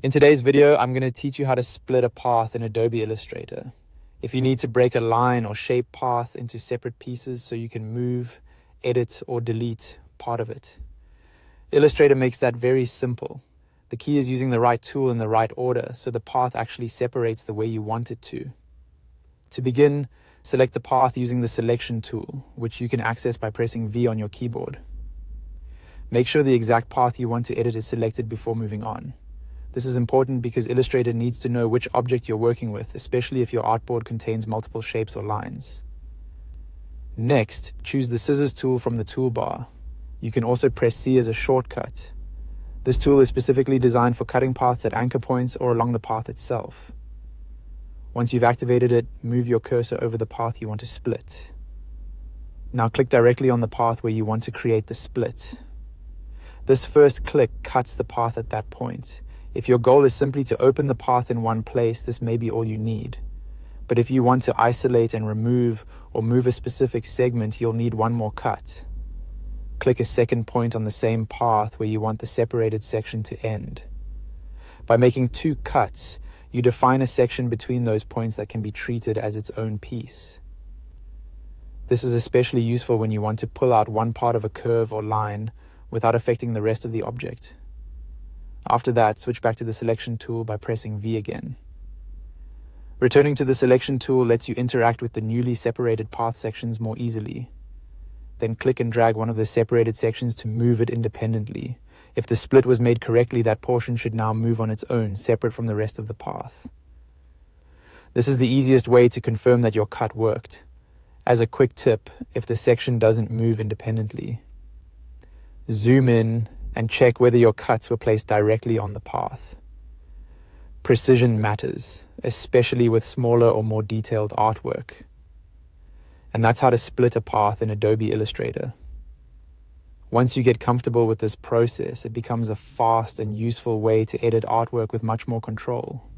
In today's video, I'm going to teach you how to split a path in Adobe Illustrator. If you need to break a line or shape path into separate pieces so you can move, edit, or delete part of it. Illustrator makes that very simple. The key is using the right tool in the right order so the path actually separates the way you want it to. To begin, select the path using the selection tool, which you can access by pressing V on your keyboard. Make sure the exact path you want to edit is selected before moving on. This is important because Illustrator needs to know which object you're working with, especially if your artboard contains multiple shapes or lines. Next, choose the scissors tool from the toolbar. You can also press C as a shortcut. This tool is specifically designed for cutting paths at anchor points or along the path itself. Once you've activated it, move your cursor over the path you want to split. Now click directly on the path where you want to create the split. This first click cuts the path at that point. If your goal is simply to open the path in one place, this may be all you need. But if you want to isolate and remove or move a specific segment, you'll need one more cut. Click a second point on the same path where you want the separated section to end. By making two cuts, you define a section between those points that can be treated as its own piece. This is especially useful when you want to pull out one part of a curve or line without affecting the rest of the object. After that, switch back to the selection tool by pressing V again. Returning to the selection tool lets you interact with the newly separated path sections more easily. Then click and drag one of the separated sections to move it independently. If the split was made correctly, that portion should now move on its own, separate from the rest of the path. This is the easiest way to confirm that your cut worked. As a quick tip, if the section doesn't move independently, zoom in and check whether your cuts were placed directly on the path. Precision matters, especially with smaller or more detailed artwork. And that's how to split a path in Adobe Illustrator. Once you get comfortable with this process, it becomes a fast and useful way to edit artwork with much more control.